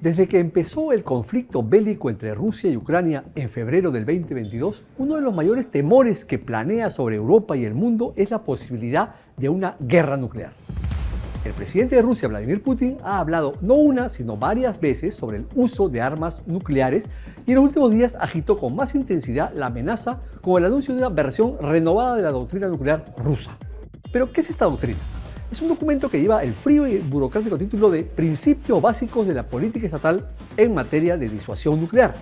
Desde que empezó el conflicto bélico entre Rusia y Ucrania en febrero del 2022, uno de los mayores temores que planea sobre Europa y el mundo es la posibilidad de una guerra nuclear. El presidente de Rusia, Vladimir Putin, ha hablado no una, sino varias veces sobre el uso de armas nucleares y en los últimos días agitó con más intensidad la amenaza con el anuncio de una versión renovada de la doctrina nuclear rusa. ¿Pero qué es esta doctrina? Es un documento que lleva el frío y burocrático título de Principios Básicos de la Política Estatal en materia de disuasión nuclear.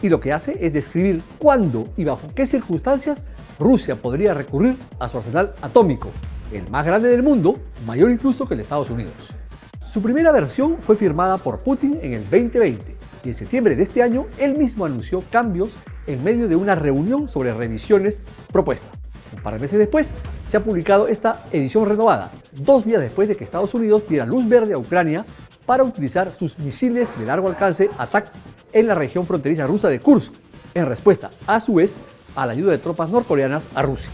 Y lo que hace es describir cuándo y bajo qué circunstancias Rusia podría recurrir a su arsenal atómico, el más grande del mundo, mayor incluso que el de Estados Unidos. Su primera versión fue firmada por Putin en el 2020 y en septiembre de este año él mismo anunció cambios en medio de una reunión sobre revisiones propuestas. Un par de meses después se ha publicado esta edición renovada, 2 días después de que Estados Unidos diera luz verde a Ucrania para utilizar sus misiles de largo alcance ATAK en la región fronteriza rusa de Kursk, en respuesta, a su vez, a la ayuda de tropas norcoreanas a Rusia.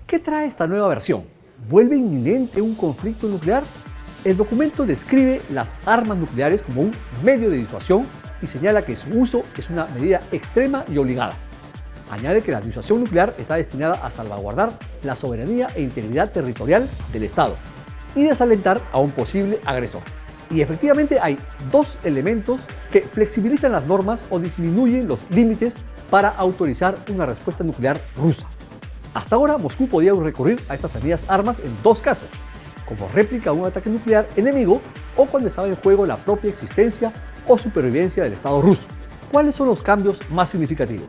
¿Qué trae esta nueva versión? ¿Vuelve inminente un conflicto nuclear? El documento describe las armas nucleares como un medio de disuasión y señala que su uso es una medida extrema y obligada. Añade que la disuasión nuclear está destinada a salvaguardar la soberanía e integridad territorial del Estado y desalentar a un posible agresor. Y efectivamente hay 2 elementos que flexibilizan las normas o disminuyen los límites para autorizar una respuesta nuclear rusa. Hasta ahora Moscú podía recurrir a estas temidas armas en 2 casos, como réplica a un ataque nuclear enemigo o cuando estaba en juego la propia existencia o supervivencia del Estado ruso. ¿Cuáles son los cambios más significativos?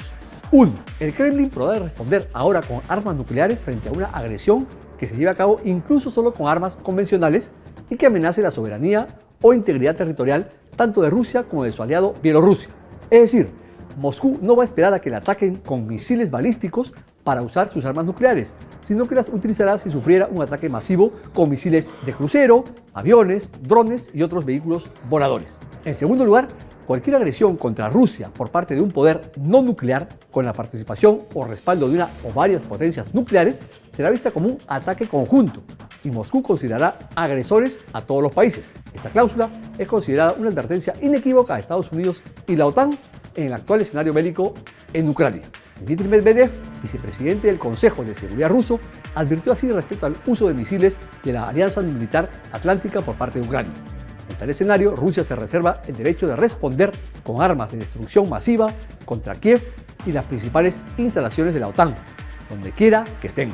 1. El Kremlin podrá responder ahora con armas nucleares frente a una agresión que se lleve a cabo incluso solo con armas convencionales y que amenace la soberanía o integridad territorial tanto de Rusia como de su aliado Bielorrusia. Es decir, Moscú no va a esperar a que le ataquen con misiles balísticos para usar sus armas nucleares, sino que las utilizará si sufriera un ataque masivo con misiles de crucero, aviones, drones y otros vehículos voladores. En segundo lugar, cualquier agresión contra Rusia por parte de un poder no nuclear con la participación o respaldo de una o varias potencias nucleares será vista como un ataque conjunto y Moscú considerará agresores a todos los países. Esta cláusula es considerada una advertencia inequívoca a Estados Unidos y la OTAN en el actual escenario bélico en Ucrania. Dmitry Medvedev, vicepresidente del Consejo de Seguridad ruso, advirtió así respecto al uso de misiles de la Alianza Militar Atlántica por parte de Ucrania. En tal escenario, Rusia se reserva el derecho de responder con armas de destrucción masiva contra Kiev y las principales instalaciones de la OTAN, donde quiera que estén,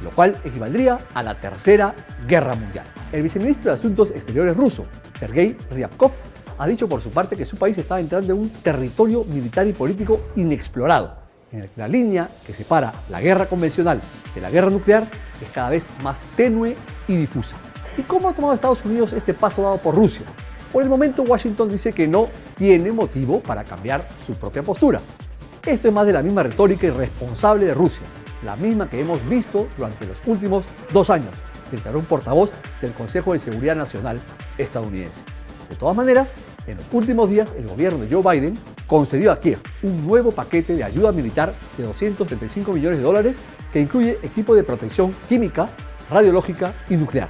lo cual equivaldría a la Tercera Guerra Mundial. El viceministro de Asuntos Exteriores ruso, Sergei Ryabkov, ha dicho por su parte que su país está entrando en un territorio militar y político inexplorado, en el que la línea que separa la guerra convencional de la guerra nuclear es cada vez más tenue y difusa. ¿Y cómo ha tomado Estados Unidos este paso dado por Rusia? Por el momento, Washington dice que no tiene motivo para cambiar su propia postura. Esto es más de la misma retórica irresponsable de Rusia, la misma que hemos visto durante los últimos 2 años, declaró un portavoz del Consejo de Seguridad Nacional estadounidense. De todas maneras, en los últimos días, el gobierno de Joe Biden concedió a Kiev un nuevo paquete de ayuda militar de $235 millones que incluye equipo de protección química, radiológica y nuclear.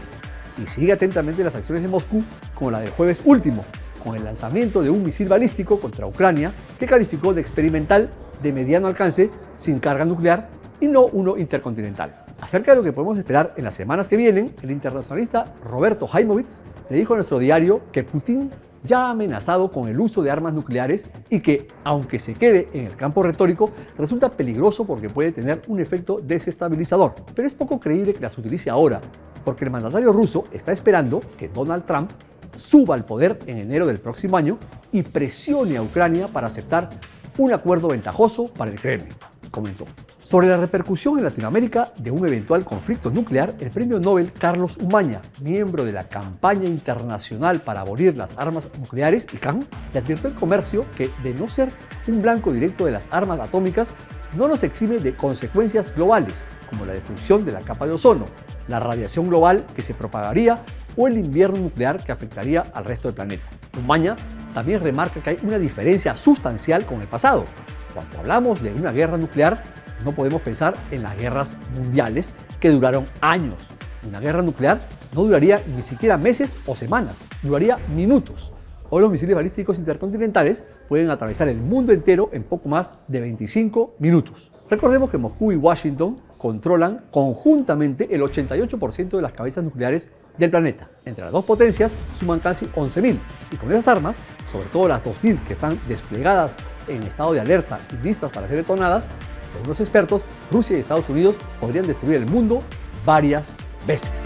Y sigue atentamente las acciones de Moscú, como la del jueves último, con el lanzamiento de un misil balístico contra Ucrania que calificó de experimental de mediano alcance sin carga nuclear y no uno intercontinental. Acerca de lo que podemos esperar en las semanas que vienen, el internacionalista Roberto Jaimovitz le dijo a nuestro diario que Putin ya ha amenazado con el uso de armas nucleares y que, aunque se quede en el campo retórico, resulta peligroso porque puede tener un efecto desestabilizador. Pero es poco creíble que las utilice ahora, porque el mandatario ruso está esperando que Donald Trump suba al poder en enero del próximo año y presione a Ucrania para aceptar un acuerdo ventajoso para el Kremlin, comentó. Sobre la repercusión en Latinoamérica de un eventual conflicto nuclear, el premio Nobel Carlos Umaña, miembro de la Campaña Internacional para Abolir las Armas Nucleares, ICAN, le advirtió al comercio que, de no ser un blanco directo de las armas atómicas, no nos exime de consecuencias globales, como la destrucción de la capa de ozono, la radiación global que se propagaría o el invierno nuclear que afectaría al resto del planeta. Umaña también remarca que hay una diferencia sustancial con el pasado. Cuando hablamos de una guerra nuclear, no podemos pensar en las guerras mundiales que duraron años. Una guerra nuclear no duraría ni siquiera meses o semanas, duraría minutos. Hoy los misiles balísticos intercontinentales pueden atravesar el mundo entero en poco más de 25 minutos. Recordemos que Moscú y Washington controlan conjuntamente el 88% de las cabezas nucleares del planeta. Entre las dos potencias suman casi 11.000 y con esas armas, sobre todo las 2.000 que están desplegadas en estado de alerta y listas para ser detonadas, según los expertos, Rusia y Estados Unidos podrían destruir el mundo varias veces.